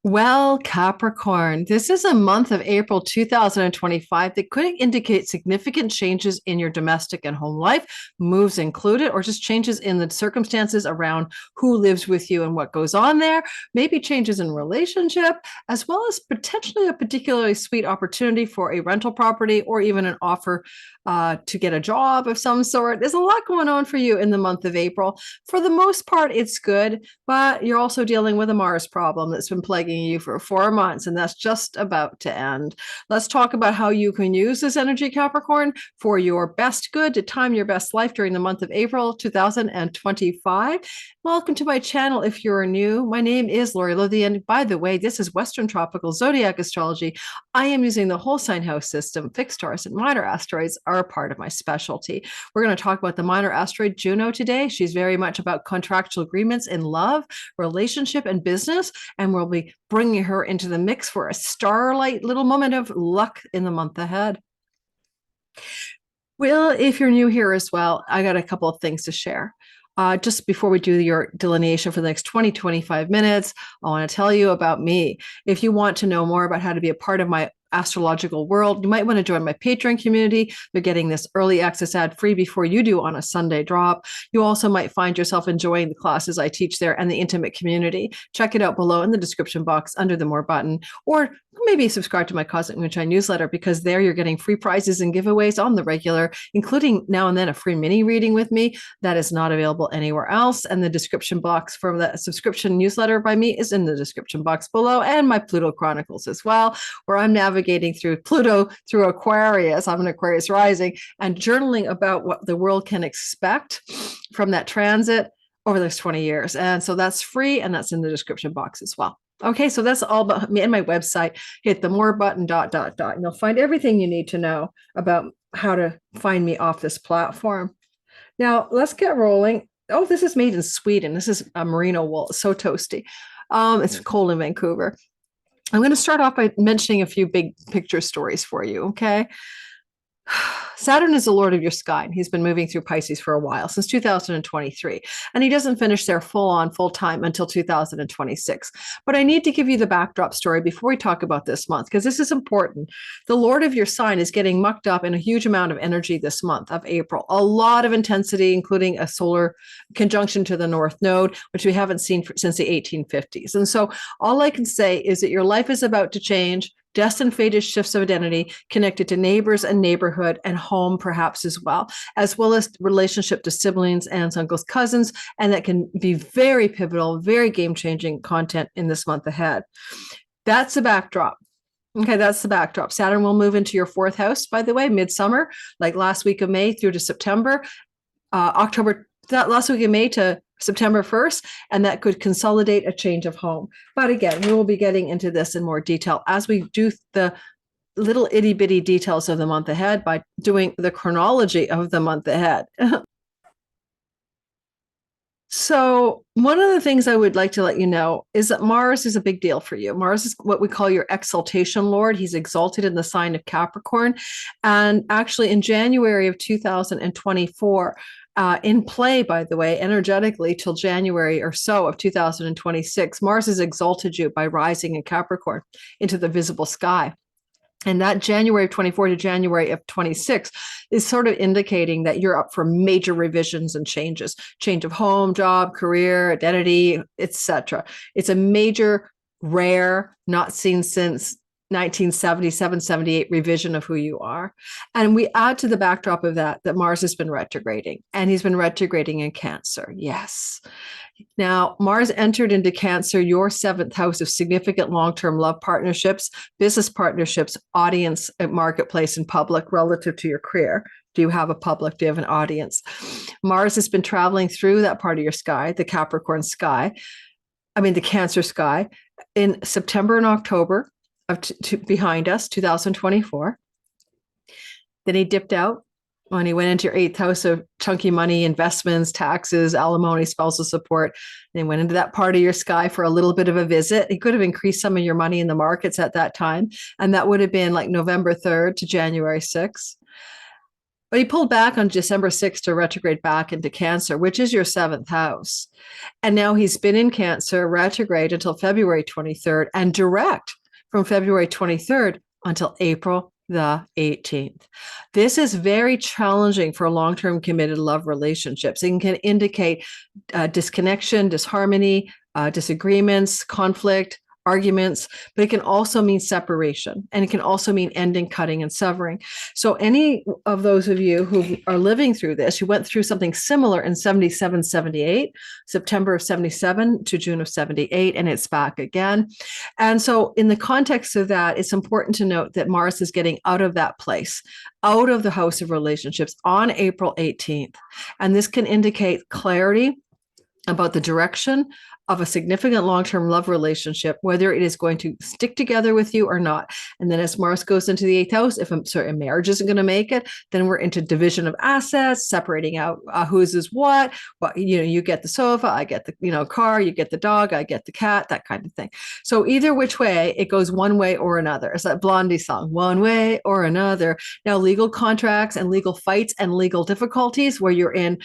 Well, Capricorn, this is a month of April 2025 that could indicate significant changes in your domestic and home life, moves included, or just changes in the circumstances around who lives with you and what goes on there, maybe changes in relationship, as well as potentially a particularly sweet opportunity for a rental property or even an offer to get a job of some sort. There's a lot going on for you in the month of April. For the most part, it's good, but you're also dealing with a Mars problem that's been plaguing you for 4 months, and that's just about to end. Let's talk about how you can use this energy, Capricorn, for your best good to time your best life during the month of April 2025. Welcome to my channel. If you're new, my name is Lori Lothy, and by the way, this is Western Tropical Zodiac Astrology. I am using the whole sign house system. Fixed stars and minor asteroids are a part of my specialty. We're going to talk about the minor asteroid Juno today. She's very much about contractual agreements in love, relationship, and business, and we'll be bringing her into the mix for a starlight little moment of luck in the month ahead. Well, if you're new here as well, I got a couple of things to share. Just before we do your delineation for the next 25 minutes, I want to tell you about me. If you want to know more about how to be a part of my astrological world, you might want to join my Patreon community. They're getting this early access ad free before you do on a Sunday drop. You also might find yourself enjoying the classes I teach there and the intimate community. Check it out below in the description box under the More button, or maybe subscribe to my Cosmic Moonshine newsletter, because there you're getting free prizes and giveaways on the regular, including now and then a free mini reading with me that is not available anywhere else. And the description box for the subscription newsletter by me is in the description box below, and my Pluto Chronicles as well, where I'm navigating through Pluto through Aquarius. I'm an Aquarius rising and journaling about what the world can expect from that transit over the next 20 years. And so that's free, and that's in the description box as well. Okay, so that's all about me and my website. Hit the more button, .. And you'll find everything you need to know about how to find me off this platform. Now, let's get rolling. Oh, this is made in Sweden. This is a merino wool. It's so toasty. It's cold in Vancouver. I'm going to start off by mentioning a few big picture stories for you, okay? Saturn is the lord of your sky, and he's been moving through Pisces for a while, since 2023, and he doesn't finish there full time until 2026. But I need to give you the backdrop story before we talk about this month, because this is important. The lord of your sign is getting mucked up in a huge amount of energy this month of April, a lot of intensity, including a solar conjunction to the North Node, which we haven't seen since the 1850s. And so all I can say is that your life is about to change. Destined fated shifts of identity connected to neighbors and neighborhood and home, perhaps as well as relationship to siblings, aunts, uncles, cousins, and that can be very pivotal, very game-changing content in this month ahead. That's the backdrop. Okay, that's the backdrop. Saturn will move into your fourth house, by the way, midsummer, like last week of May through to September, that last week of May to September 1st, and that could consolidate a change of home. But again, we will be getting into this in more detail as we do the little itty bitty details of the month ahead by doing the chronology of the month ahead. So one of the things I would like to let you know is that Mars is a big deal for you. Mars is what we call your exaltation lord. He's exalted in the sign of Capricorn. And actually in January of 2024, in play, by the way, energetically till January or so of 2026, Mars has exalted you by rising in Capricorn into the visible sky. And that January of 24 to January of 26 is sort of indicating that you're up for major revisions and changes, change of home, job, career, identity, etc. It's a major, rare, not seen since 1977, 78 revision of who you are. And we add to the backdrop of that Mars has been retrograding, and he's been retrograding in Cancer. Yes. Now, Mars entered into Cancer, your seventh house of significant long-term love partnerships, business partnerships, audience at marketplace and public relative to your career. Do you have a public? Do you have an audience? Mars has been traveling through that part of your sky, the Capricorn sky, the Cancer sky, in September and October behind us, 2024. Then he dipped out when he went into your eighth house of chunky money, investments, taxes, alimony, spousal support. Then went into that part of your sky for a little bit of a visit. He could have increased some of your money in the markets at that time. And that would have been like November 3rd to January 6th. But he pulled back on December 6th to retrograde back into Cancer, which is your seventh house. And now he's been in Cancer retrograde until February 23rd and direct from February 23rd until April the 18th. This is very challenging for long-term committed love relationships. It can indicate disconnection, disharmony, disagreements, conflict, arguments, but it can also mean separation, and it can also mean ending, cutting, and severing. So any of those of you who are living through this, you went through something similar in 77, 78, September of 77 to June of 78, and it's back again. And so in the context of that, it's important to note that Mars is getting out of that place, out of the house of relationships on April 18th. And this can indicate clarity about the direction of a significant long-term love relationship, whether it is going to stick together with you or not. And then as Mars goes into the eighth house, if a marriage isn't going to make it, then we're into division of assets, separating out whose is what. Well, you get the sofa, I get the car, you get the dog, I get the cat, that kind of thing. So either which way, it goes one way or another. It's that Blondie song, one way or another. Now, legal contracts and legal fights and legal difficulties where you're in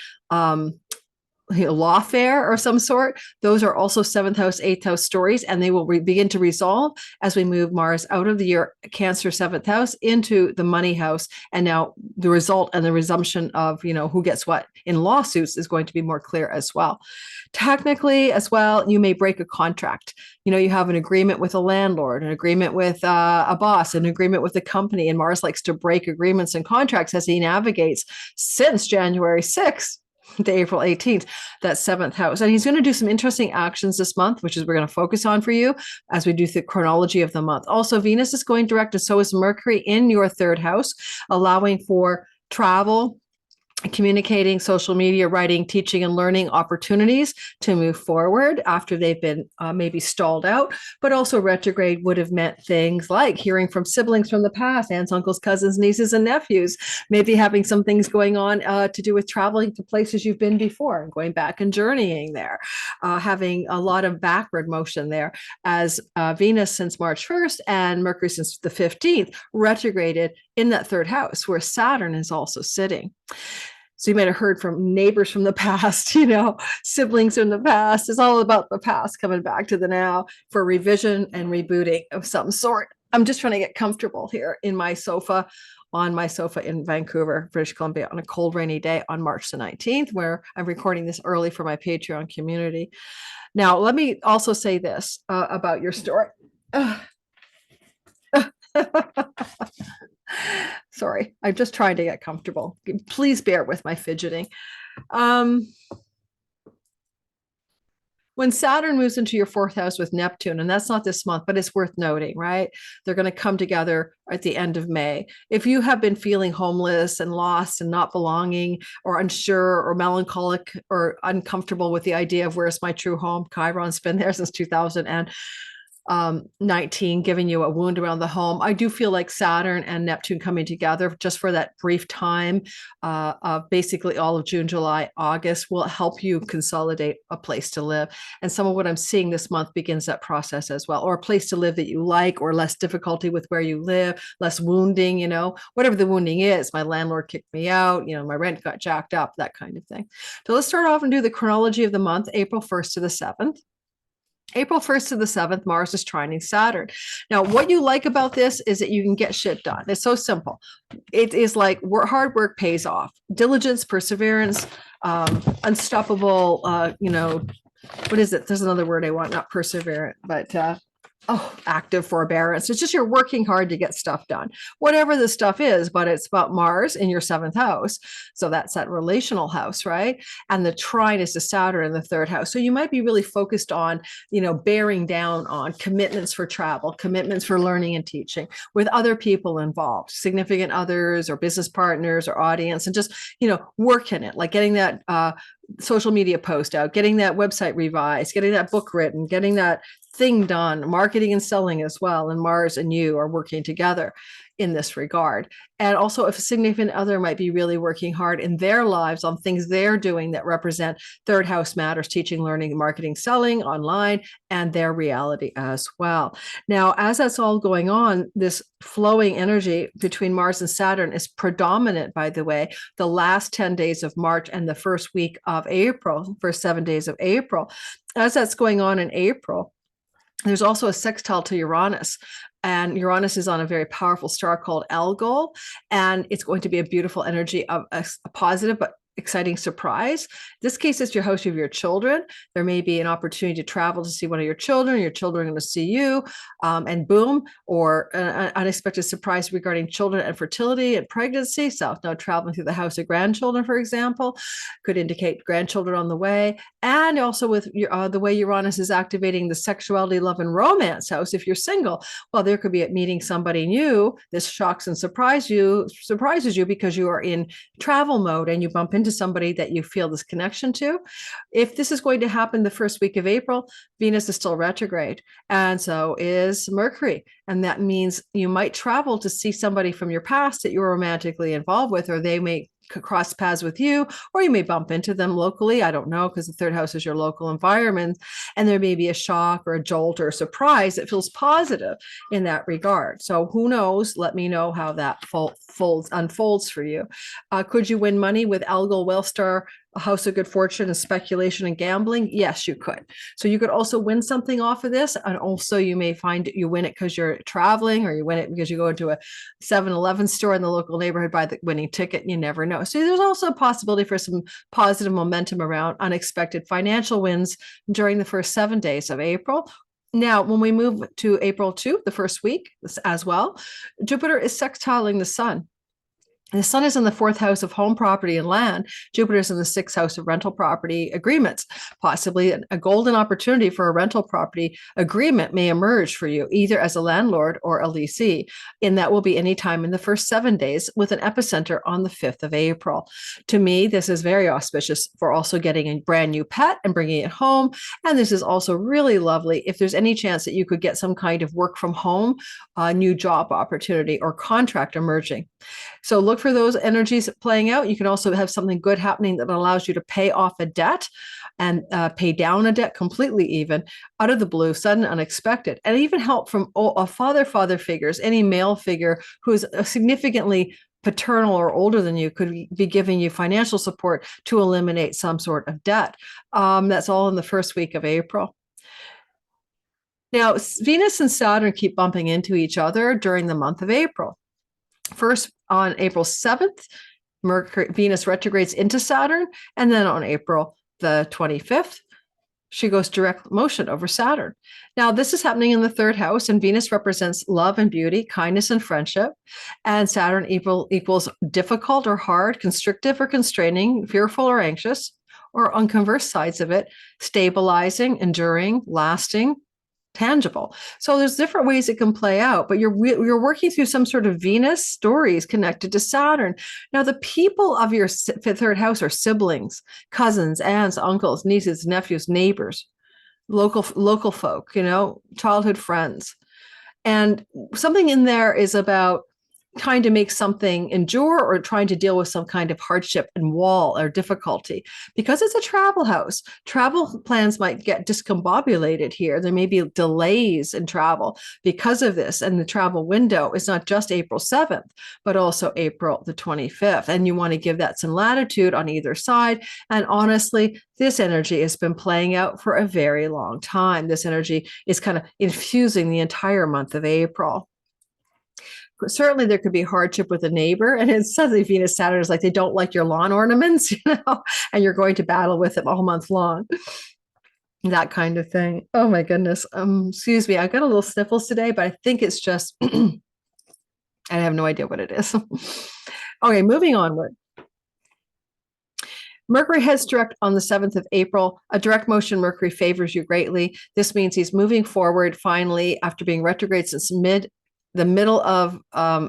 lawfare or some sort, those are also seventh house, eighth house stories, and they will begin to resolve as we move Mars out of the year Cancer seventh house into the money house. And now the result and the resumption of who gets what in lawsuits is going to be more clear as well. Technically as well, you may break a contract. You have an agreement with a landlord, an agreement with a boss, an agreement with a company, and Mars likes to break agreements and contracts as he navigates since January 6th to April 18th, that seventh house. And he's going to do some interesting actions this month, which is we're going to focus on for you as we do the chronology of the month. Also, Venus is going direct, and so is Mercury in your third house, allowing for travel, communicating, social media, writing, teaching, and learning opportunities to move forward after they've been maybe stalled out. But also retrograde would have meant things like hearing from siblings from the past, aunts, uncles, cousins, nieces, and nephews, maybe having some things going on to do with traveling to places you've been before and going back and journeying there, having a lot of backward motion there as Venus since March 1st and Mercury since the 15th retrograded in that third house where Saturn is also sitting. So you might have heard from neighbors from the past, siblings from the past. It's all about the past coming back to the now for revision and rebooting of some sort. I'm just trying to get comfortable here on my sofa in Vancouver, British Columbia, on a cold, rainy day on March the 19th, where I'm recording this early for my Patreon community. Now, let me also say this about your story. Sorry, I'm just trying to get comfortable. Please bear with my fidgeting. When Saturn moves into your fourth house with Neptune, and that's not this month, but it's worth noting, right? They're going to come together at the end of May. If you have been feeling homeless and lost and not belonging or unsure or melancholic or uncomfortable with the idea of where's my true home, Chiron's been there since 2019, giving you a wound around the home. I do feel like Saturn and Neptune coming together just for that brief time of basically all of June, July, August will help you consolidate a place to live. And some of what I'm seeing this month begins that process as well, or a place to live that you like, or less difficulty with where you live, less wounding, whatever the wounding is. My landlord kicked me out, my rent got jacked up, that kind of thing. So let's start off and do the chronology of the month, April 1st to the 7th. April 1st to the 7th, Mars is trining Saturn. Now, what you like about this is that you can get shit done. It's so simple. It is like hard work pays off. Diligence, perseverance, unstoppable, what is it? There's another word I want, not perseverant, but active forbearance. It's just you're working hard to get stuff done, whatever the stuff is, but it's about Mars in your seventh house. So that's that relational house, right? And the trine is to Saturn in the third house. So you might be really focused on, bearing down on commitments for travel, commitments for learning and teaching with other people involved, significant others or business partners or audience, and just, work in it, like getting that social media post out, getting that website revised, getting that book written, getting that thing done, marketing and selling as well. And Mars and you are working together. in this regard. And also, if a significant other might be really working hard in their lives on things they're doing that represent third house matters, teaching, learning, marketing, selling online, and their reality as well. Now, as that's all going on, this flowing energy between Mars and Saturn is predominant, by the way, the last 10 days of March and the first week of April, first 7 days of April. As that's going on in April, there's also a sextile to Uranus. And Uranus is on a very powerful star called Algol. And it's going to be a beautiful energy of a positive but exciting surprise. In this case, it's your house of your children. There may be an opportunity to travel to see one of your children are going to see you, and boom, or an unexpected surprise regarding children and fertility and pregnancy. So now traveling through the house of grandchildren, for example, could indicate grandchildren on the way. And also with the way Uranus is activating the sexuality, love, and romance house. If you're single, well, there could be a meeting somebody new. This shocks and surprises you because you are in travel mode and you bump into somebody that you feel this connection to. If this is going to happen the first week of April, Venus is still retrograde, and so is Mercury. And that means you might travel to see somebody from your past that you're romantically involved with, or they may cross paths with you, or you may bump into them locally. I don't know, because the third house is your local environment, and there may be a shock or a jolt or a surprise that feels positive in that regard. So who knows? Let me know how that unfolds for you. Could you win money with Algol, Wellstar, a house of good fortune, and speculation and gambling? Yes, you could. So you could also win something off of this. And also you may find you win it because you're traveling, or you win it because you go into a 7-Eleven store in the local neighborhood, buy the winning ticket. You never know. So there's also a possibility for some positive momentum around unexpected financial wins during the first 7 days of April. Now, when we move to April 2, the first week as well, Jupiter is sextiling the sun. The sun is in the fourth house of home property and land. Jupiter is in the sixth house of rental property agreements. Possibly a golden opportunity for a rental property agreement may emerge for you, either as a landlord or a leasee. And that will be any time in the first 7 days, with an epicenter on the 5th of April. To me, this is very auspicious for also getting a brand new pet and bringing it home. And this is also really lovely if there's any chance that you could get some kind of work from home, new job opportunity, or contract emerging. So look for those energies playing out. You can also have something good happening that allows you to pay off a debt and pay down a debt completely, even out of the blue, sudden, unexpected, and even help from father figures. Any male figure who is significantly paternal or older than you could be giving you financial support to eliminate some sort of debt. That's all in the first week of April. Now, Venus and Saturn keep bumping into each other during the month of April. First, on April 7th, Venus retrogrades into Saturn, and then on April the 25th, she goes direct motion over Saturn. Now, this is happening in the third house, and Venus represents love and beauty, kindness and friendship, and Saturn equals difficult or hard, constrictive or constraining, fearful or anxious, or on converse sides of it, stabilizing, enduring, lasting, tangible. So there's different ways it can play out, but you're working through some sort of Venus stories connected to Saturn. Now, the people of your third house are siblings, cousins, aunts, uncles, nieces, nephews, neighbors, local folk, childhood friends. And something in there is about trying to make something endure, or trying to deal with some kind of hardship and wall or difficulty. Because it's a travel house, travel plans might get discombobulated here. There may be delays in travel because of this. And the travel window is not just April 7th, but also April the 25th. And you want to give that some latitude on either side. And honestly, this energy has been playing out for a very long time. This energy is kind of infusing the entire month of April. Certainly there could be hardship with a neighbor, and it's suddenly Venus Saturn is like, they don't like your lawn ornaments, and you're going to battle with them all month long. That kind of thing. Oh my goodness. Excuse me. I got a little sniffles today, but I think it's just, I have no idea what it is. Okay, moving onward. Mercury heads direct on the 7th of April. A direct motion Mercury favors you greatly. This means he's moving forward finally after being retrograde since the middle of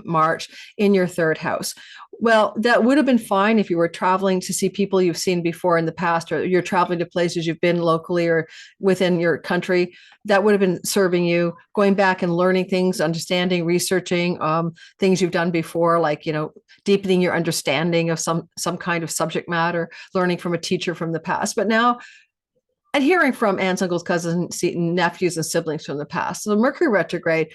March in your third house. Well, that would have been fine if you were traveling to see people you've seen before in the past, or you're traveling to places you've been locally or within your country. That would have been serving you, going back and learning things, understanding, researching things you've done before, like, deepening your understanding of some kind of subject matter, learning from a teacher from the past. But now, and hearing from aunts, uncles, cousins, nephews, and siblings from the past. So Mercury retrograde,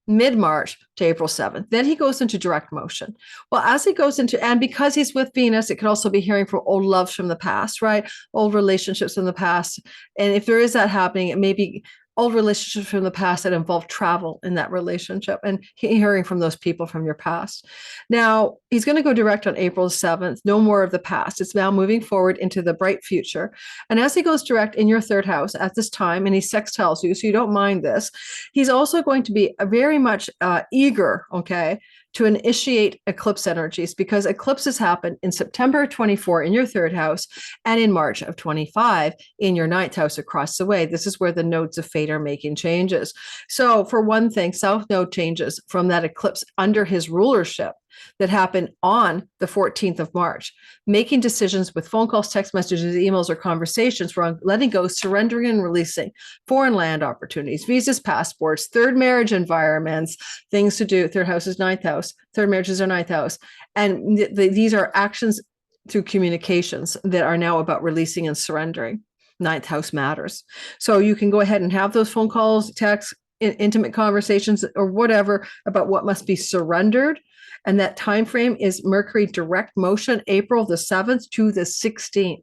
mid-March to April 7th. Then he goes into direct motion. Well, as he goes into, and because he's with Venus, it could also be hearing from old loves from the past, right? Old relationships from the past. And if there is that happening, it may be old relationships from the past that involve travel in that relationship and hearing from those people from your past. Now, he's going to go direct on April 7th. No more of the past. It's now moving forward into the bright future. And as he goes direct in your third house at this time, and he sextiles you, so you don't mind this, he's also going to be very much eager, okay, to initiate eclipse energies, because eclipses happen in September 24 in your third house and in March of 25 in your ninth house across the way. This is where the nodes of fate are making changes. So for one thing, South Node changes from that eclipse under his rulership that happened on the 14th of March, making decisions with phone calls, text messages, emails, or conversations around letting go, surrendering, and releasing foreign land opportunities, visas, passports, third marriage environments, things to do. Third house is ninth house. Third marriage is our ninth house. And these are actions through communications that are now about releasing and surrendering. Ninth house matters. So you can go ahead and have those phone calls, texts, intimate conversations, or whatever about what must be surrendered. And that time frame is Mercury direct motion, April the 7th to the 16th.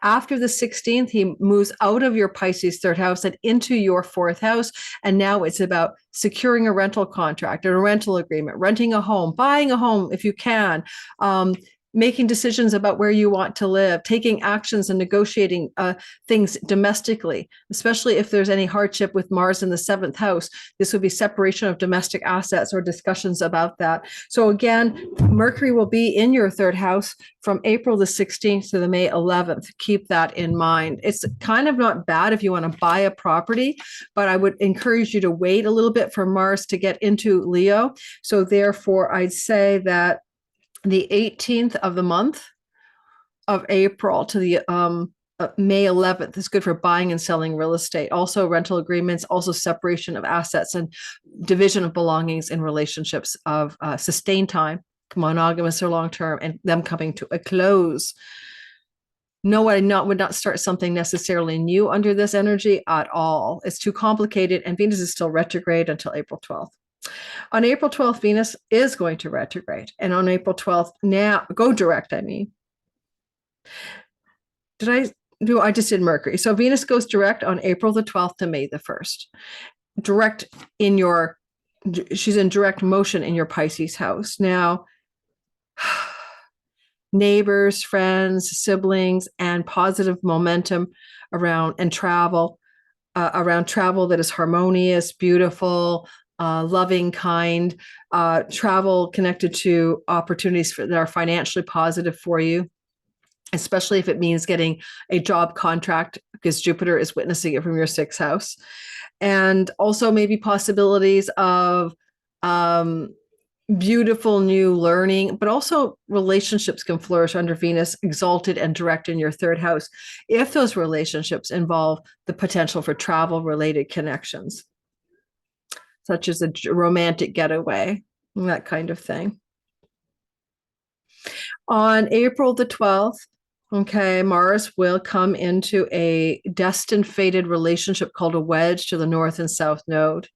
After the 16th, he moves out of your Pisces third house and into your fourth house. And now it's about securing a rental contract or a rental agreement, renting a home, buying a home if you can, making decisions about where you want to live, taking actions and negotiating things domestically, especially if there's any hardship with Mars in the seventh house. This would be separation of domestic assets or discussions about that. So again, Mercury will be in your third house from April the 16th to the May 11th. Keep that in mind. It's kind of not bad if you want to buy a property, but I would encourage you to wait a little bit for Mars to get into Leo. So therefore, I'd say that the 18th of the month of April to the May 11th is good for buying and selling real estate. Also rental agreements, also separation of assets and division of belongings in relationships of sustained time, monogamous or long-term, and them coming to a close. No, I would not start something necessarily new under this energy at all. It's too complicated, and Venus is still retrograde until April 12th. On April 12th, Venus is going to retrograde. And on April 12th, now go direct, I mean. I just did Mercury. So Venus goes direct on April the 12th to May the 1st. Direct she's in direct motion in your Pisces house. Now, neighbors, friends, siblings, and positive momentum around travel that is harmonious, beautiful, loving, kind, travel connected to opportunities that are financially positive for you, especially if it means getting a job contract, because Jupiter is witnessing it from your sixth house. And also maybe possibilities of beautiful new learning, but also relationships can flourish under Venus exalted and direct in your third house if those relationships involve the potential for travel-related connections, such as a romantic getaway, that kind of thing. On April the 12th, okay, Mars will come into a destined fated relationship called a wedge to the north and south node.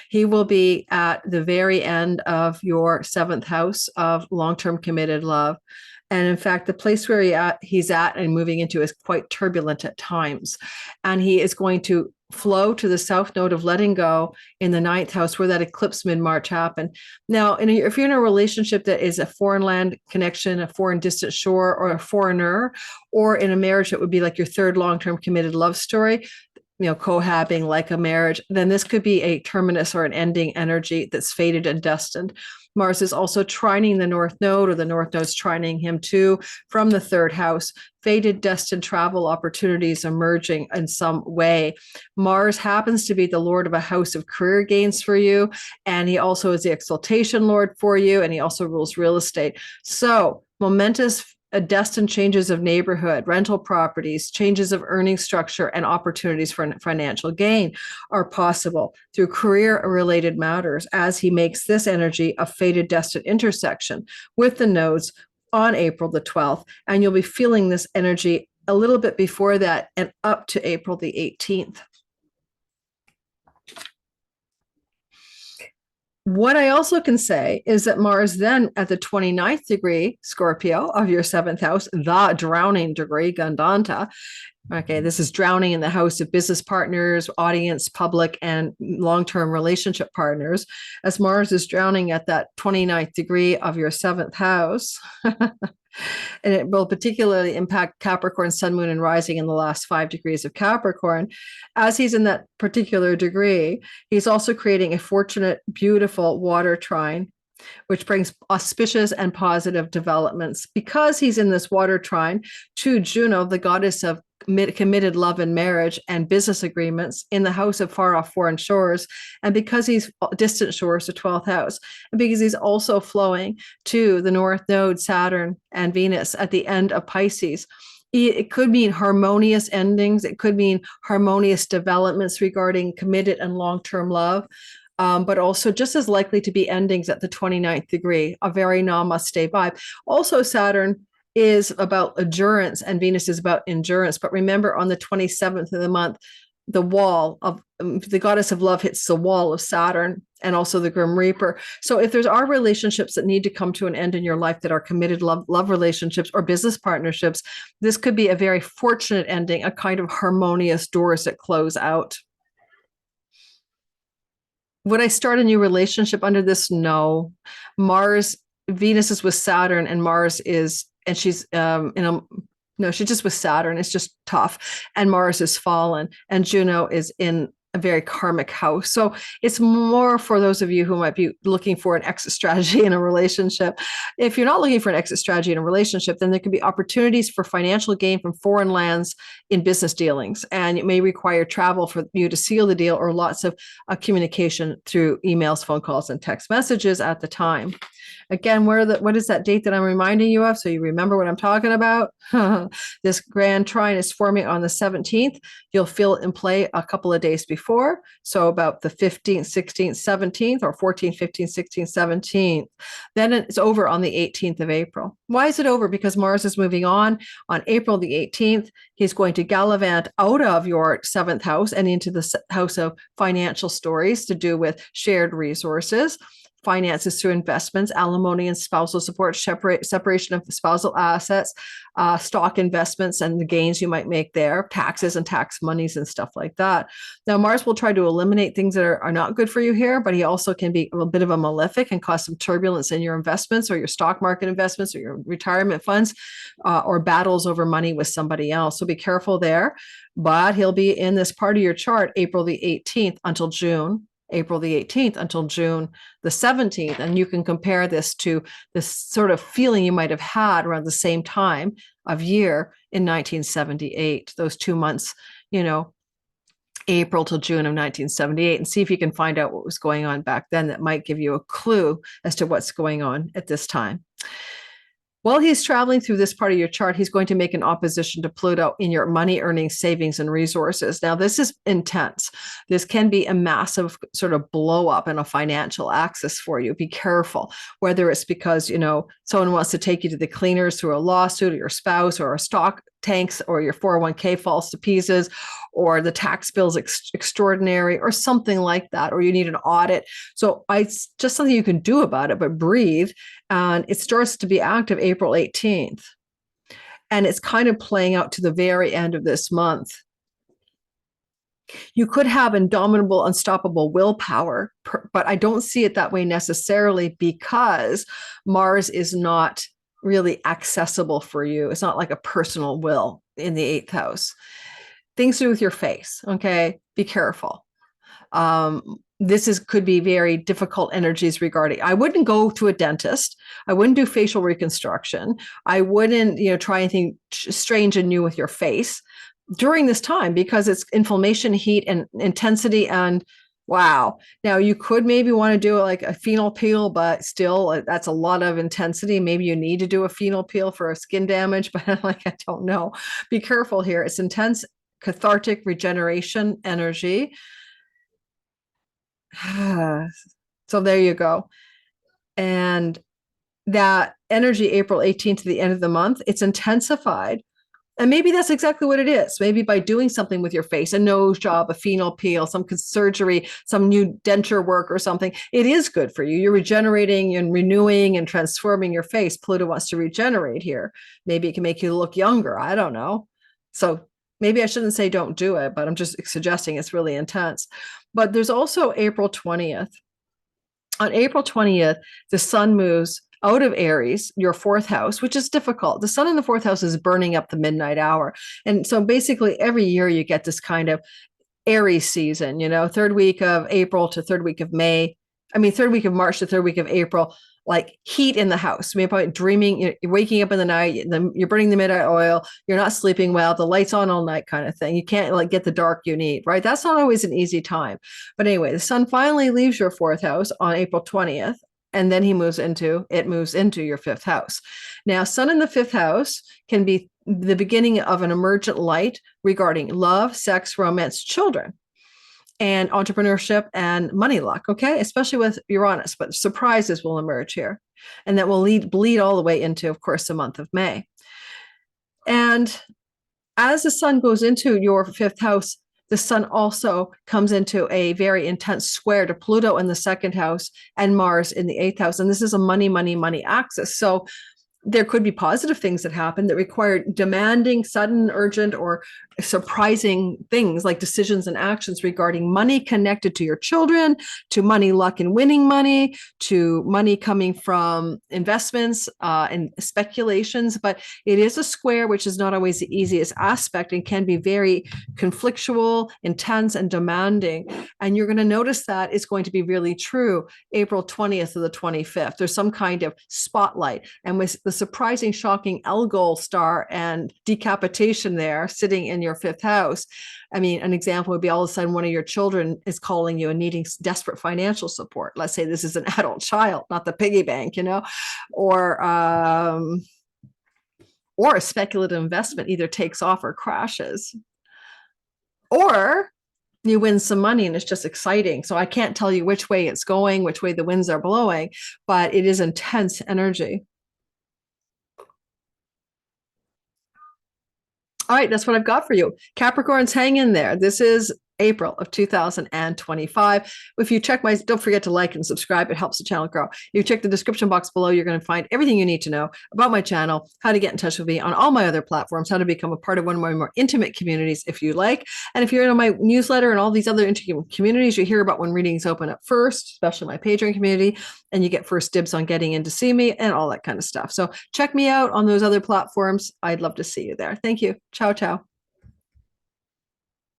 He will be at the very end of your seventh house of long-term committed love. And in fact, the place where he's at and moving into is quite turbulent at times. And he is going to flow to the south node of letting go in the ninth house where that eclipse mid-March happened. Now, if you're in a relationship that is a foreign land connection, a foreign distant shore, or a foreigner, or in a marriage that would be like your third long-term committed love story, cohabiting like a marriage, then this could be a terminus or an ending energy that's fated and destined. Mars is also trining the North Node, or the North Node's trining him too, from the third house. Fated, destined travel opportunities emerging in some way. Mars happens to be the Lord of a house of career gains for you, and he also is the exaltation Lord for you, and he also rules real estate. So momentous destined changes of neighborhood, rental properties, changes of earning structure, and opportunities for financial gain are possible through career-related matters, as he makes this energy a fated destined intersection with the nodes on April the 12th. And you'll be feeling this energy a little bit before that and up to April the 18th. What I also can say is that Mars then at the 29th degree Scorpio of your 7th house, the drowning degree, Gandanta. Okay, this is drowning in the house of business partners, audience, public, and long-term relationship partners. As Mars is drowning at that 29th degree of your 7th house, and it will particularly impact Capricorn, Sun, Moon, and Rising in the last 5 degrees of Capricorn. As he's in that particular degree, he's also creating a fortunate, beautiful water trine, which brings auspicious and positive developments. Because he's in this water trine to Juno, the goddess of committed love and marriage and business agreements, in the house of far off foreign shores, and because he's distant shores, the 12th house, and because he's also flowing to the North Node, Saturn and Venus at the end of Pisces. It could mean harmonious endings. It could mean harmonious developments regarding committed and long-term love. But also just as likely to be endings at the 29th degree, a very namaste vibe. Also, Saturn is about endurance and Venus is about endurance. But remember, on the 27th of the month, the wall of the goddess of love hits the wall of Saturn and also the Grim Reaper. So if there's are relationships that need to come to an end in your life that are committed love relationships or business partnerships, this could be a very fortunate ending, a kind of harmonious doors that close out. Would I start a new relationship under this? No. Venus is with Saturn, and Mars is, and she's no, she's just with Saturn. It's just tough. And Mars is fallen, and Juno is in a very karmic house. So it's more for those of you who might be looking for an exit strategy in a relationship. If you're not looking for an exit strategy in a relationship, then there could be opportunities for financial gain from foreign lands in business dealings. And it may require travel for you to seal the deal, or lots of communication through emails, phone calls, and text messages at the time. Again, what is that date that I'm reminding you of, so you remember what I'm talking about? This grand trine is forming on the 17th. You'll feel it in play a couple of days before, so about the 15th, 16th, 17th, or 14th, 15th, 16th, 17th. Then it's over on the 18th of April. Why is it over? Because Mars is moving on April the 18th. He's going to gallivant out of your 7th house and into the house of financial stories to do with shared resources, finances through investments, alimony and spousal support, separation of spousal assets, stock investments and the gains you might make there, taxes and tax monies and stuff like that. Now, Mars will try to eliminate things that are not good for you here, but he also can be a bit of a malefic and cause some turbulence in your investments or your stock market investments or your retirement funds, or battles over money with somebody else. So be careful there. But he'll be in this part of your chart April the 18th until June. April the 18th until June the 17th. And you can compare this to this sort of feeling you might have had around the same time of year in 1978, those 2 months, April till June of 1978, and see if you can find out what was going on back then that might give you a clue as to what's going on at this time. While he's traveling through this part of your chart, he's going to make an opposition to Pluto in your money earning, savings, and resources. Now, this is intense. This can be a massive sort of blow up in a financial axis for you. Be careful, whether it's because, someone wants to take you to the cleaners through a lawsuit, or your spouse, or a stock tanks, or your 401k falls to pieces, or the tax bill's extraordinary, or something like that, or you need an audit. So it's just something you can do about it, but breathe. And it starts to be active April 18th. And it's kind of playing out to the very end of this month. You could have indomitable, unstoppable willpower, but I don't see it that way necessarily, because Mars is not really accessible for you. It's not like a personal will in the 8th house. things to do with your face. Okay. Be careful. This could be very difficult energies regarding. I wouldn't go to a dentist. I wouldn't do facial reconstruction. I wouldn't, try anything strange and new with your face during this time, because it's inflammation, heat, and intensity. And wow. Now you could maybe want to do like a phenol peel, but still that's a lot of intensity. Maybe you need to do a phenol peel for a skin damage, but like, I don't know. Be careful here. It's intense cathartic regeneration energy. So there you go. And that energy, April 18th to the end of the month, it's intensified. And maybe that's exactly what it is. Maybe by doing something with your face, a nose job, a phenol peel, some surgery, some new denture work or something, it is good for you. You're regenerating and renewing and transforming your face. Pluto wants to regenerate here. Maybe it can make you look younger. I don't know. So maybe I shouldn't say don't do it, but I'm just suggesting it's really intense. But there's also April 20th. On April 20th, the sun moves out of Aries, your fourth house, which is difficult. The sun in the fourth house is burning up the midnight hour. And so basically every year you get this kind of Aries season, third week of April to third week of May. Third week of March to third week of April, like heat in the house. Probably dreaming, you're waking up in the night, you're burning the midnight oil, you're not sleeping well, the light's on all night kind of thing. You can't like get the dark you need, right? That's not always an easy time. But anyway, the sun finally leaves your fourth house on April 20th. And then it moves into your fifth house. Now, sun in the fifth house can be the beginning of an emergent light regarding love, sex, romance, children, and entrepreneurship and money luck, okay? Especially with Uranus, but surprises will emerge here. And that will bleed all the way into, of course, the month of May. And as the sun goes into your fifth house, the sun also comes into a very intense square to Pluto in the second house and Mars in the eighth house. And this is a money, money, money axis. So there could be positive things that happen that require demanding, sudden, urgent, or surprising things like decisions and actions regarding money connected to your children, to money luck and winning money, to money coming from investments and speculations. But it is a square, which is not always the easiest aspect and can be very conflictual, intense, and demanding. And you're going to notice that it's going to be really true April 20th to the 25th. There's some kind of spotlight. And with the surprising, shocking Algol star and decapitation there sitting in your fifth house. An example would be all of a sudden one of your children is calling you and needing desperate financial support. Let's say this is an adult child, not the piggy bank, or a speculative investment either takes off or crashes. Or you win some money and it's just exciting. So I can't tell you which way it's going, which way the winds are blowing, but it is intense energy. All right, that's what I've got for you. Capricorns, hang in there. This is April of 2025. If you check don't forget to like and subscribe. It helps the channel grow. You check the description box below. You're going to find everything you need to know about my channel, how to get in touch with me on all my other platforms, how to become a part of one of my more intimate communities if you like. And if you're in my newsletter and all these other intimate communities, you hear about when readings open up first, especially my Patreon community, and you get first dibs on getting in to see me and all that kind of stuff. So check me out on those other platforms. I'd love to see you there. Thank you. Ciao, ciao.